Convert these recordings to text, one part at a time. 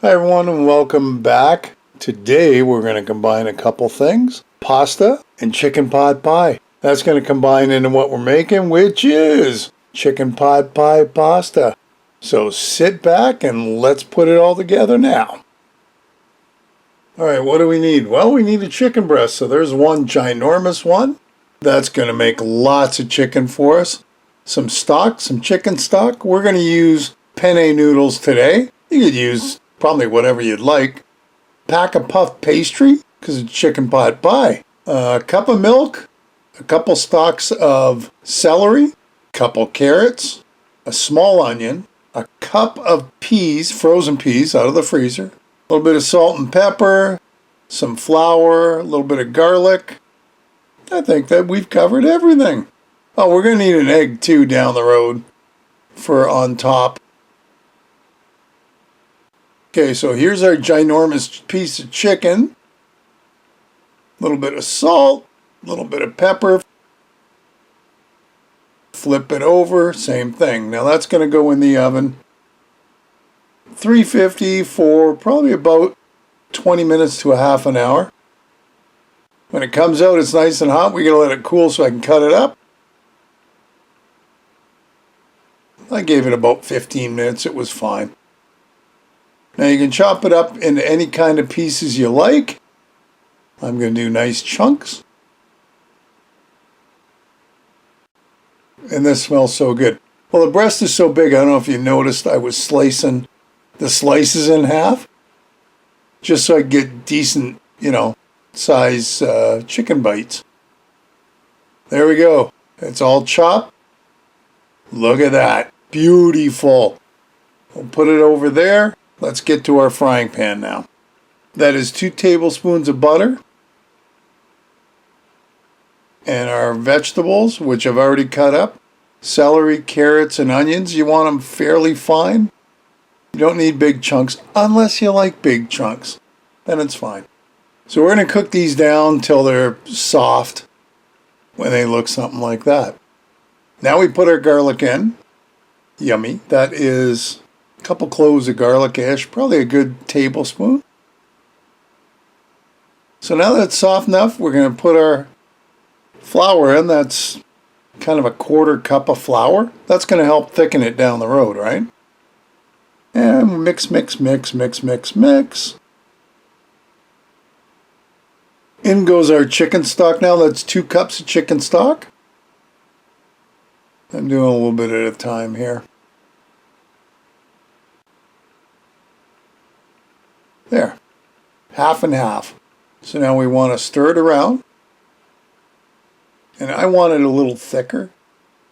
Hi everyone and welcome back. Today we're going to combine a couple things, pasta and chicken pot pie. That's going to combine into what we're making, which is chicken pot pie pasta. So sit back and let's put it all together now. Alright, what do we need? Well, we need a chicken breast, so there's one ginormous one. That's going to make lots of chicken for us. Some stock, some chicken stock. We're going to use penne noodles today. You could use probably whatever you'd like. Pack of puff pastry, because it's chicken pot pie. A cup of milk, a couple stalks of celery, a couple carrots, a small onion, a cup of peas, frozen peas out of the freezer, a little bit of salt and pepper, some flour, a little bit of garlic. I think that we've covered everything. Oh, we're going to need an egg too down the road for on top. Okay, so here's our ginormous piece of chicken. A little bit of salt, a little bit of pepper. Flip it over, same thing. Now that's going to go in the oven. 350 for probably about 20 minutes to a half an hour. When it comes out, it's nice and hot. We're going to let it cool so I can cut it up. I gave it about 15 minutes. It was fine. Now you can chop it up into any kind of pieces you like. I'm going to do nice chunks. And this smells so good. Well, the breast is so big, I don't know if you noticed, I was slicing the slices in half. Just so I could get decent, size chicken bites. There we go. It's all chopped. Look at that. Beautiful. We'll put it over there. Let's get to our frying pan now. That is 2 tablespoons of butter. And our vegetables, which I've already cut up. Celery, carrots, and onions. You want them fairly fine. You don't need big chunks unless you like big chunks. Then it's fine. So we're going to cook these down till they're soft when they look something like that. Now we put our garlic in. Yummy. That is a couple cloves of garlic-ish, probably a good tablespoon. So now that it's soft enough, we're going to put our flour in. That's kind of a 1/4 cup of flour. That's going to help thicken it down the road, right? And mix, mix, mix, mix, mix, mix. In goes our chicken stock now. That's 2 cups of chicken stock. I'm doing a little bit at a time here. There. Half and half. So now we want to stir it around. And I want it a little thicker.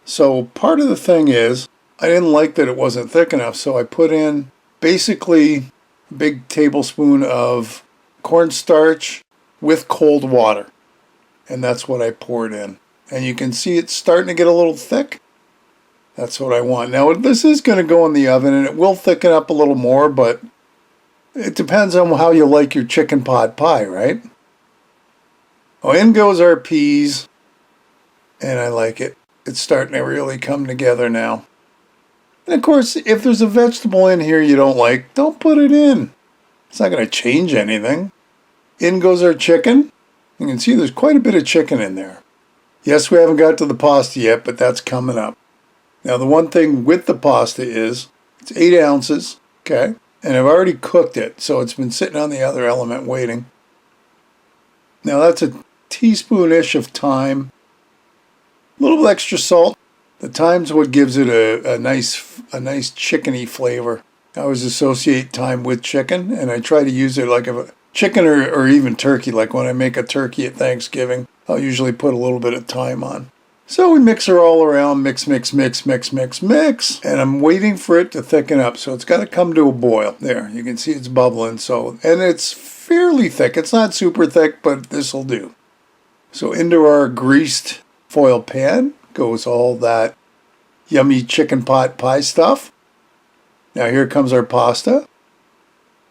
So part of the thing is, I didn't like that it wasn't thick enough, so I put in basically a big tablespoon of cornstarch with cold water. And that's what I poured in. And you can see it's starting to get a little thick. That's what I want. Now this is going to go in the oven and it will thicken up a little more, but it depends on how you like your chicken pot pie, right? Oh, in goes our peas. And I like it. It's starting to really come together now. And of course, if there's a vegetable in here you don't like, don't put it in. It's not going to change anything. In goes our chicken. You can see there's quite a bit of chicken in there. Yes, we haven't got to the pasta yet, but that's coming up. Now the one thing with the pasta is, it's 8 ounces, okay? And I've already cooked it, so it's been sitting on the other element waiting. Now that's a teaspoon-ish of thyme. A little bit extra salt. The thyme's what gives it a nice chickeny flavor. I always associate thyme with chicken, and I try to use it like a chicken or even turkey. Like when I make a turkey at Thanksgiving, I'll usually put a little bit of thyme on. So we mix her all around, mix, mix, mix, mix, mix, mix, and I'm waiting for it to thicken up. So it's got to come to a boil. There, you can see it's bubbling. And it's fairly thick. It's not super thick, but this will do. So into our greased foil pan goes all that yummy chicken pot pie stuff. Now here comes our pasta.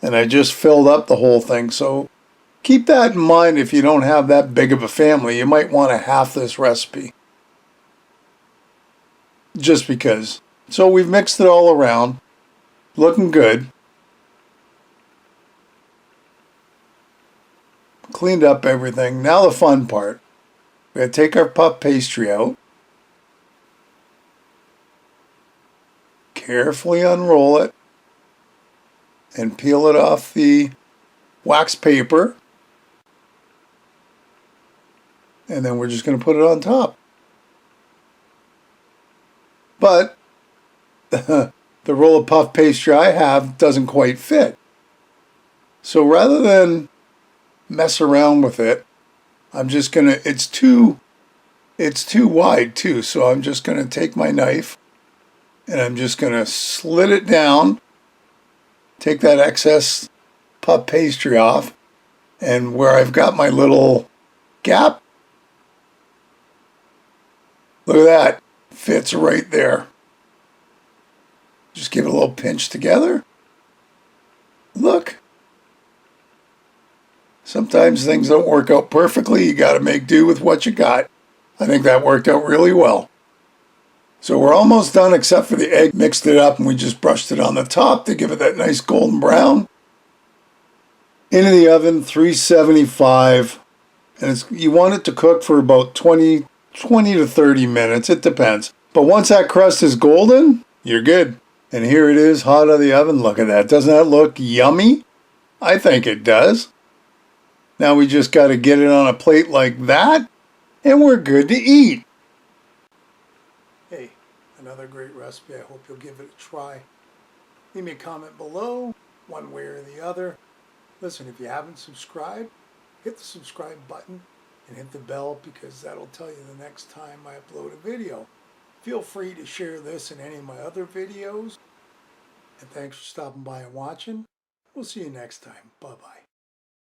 And I just filled up the whole thing. So keep that in mind if you don't have that big of a family. You might want to half this recipe. Just because. So we've mixed it all around. Looking good. cleaned up everything. Now the fun part. We're going to take our puff pastry out. Carefully unroll it. And peel it off the wax paper. And then we're just going to put it on top. But the roll of puff pastry I have doesn't quite fit. So rather than mess around with it, I'm just going to, it's too wide too. So I'm just going to take my knife and I'm just going to slit it down, take that excess puff pastry off, and where I've got my little gap, look at that, fits right there. Just give it a little pinch together. Look. Sometimes things don't work out perfectly. You got to make do with what you got. I think that worked out really well. So we're almost done except for the egg. Mixed it up and we just brushed it on the top to give it that nice golden brown. Into the oven, 375. And you want it to cook for about 20 to 30 minutes. It depends. But once that crust is golden, you're good. And here it is, hot out of the oven. Look at that. Doesn't that look yummy? I think it does. Now we just got to get it on a plate like that, and we're good to eat. Hey, another great recipe. I hope you'll give it a try. Leave me a comment below, one way or the other. Listen, if you haven't subscribed, hit the subscribe button and hit the bell because that'll tell you the next time I upload a video. Feel free to share this and any of my other videos. And thanks for stopping by and watching. We'll see you next time. Bye-bye.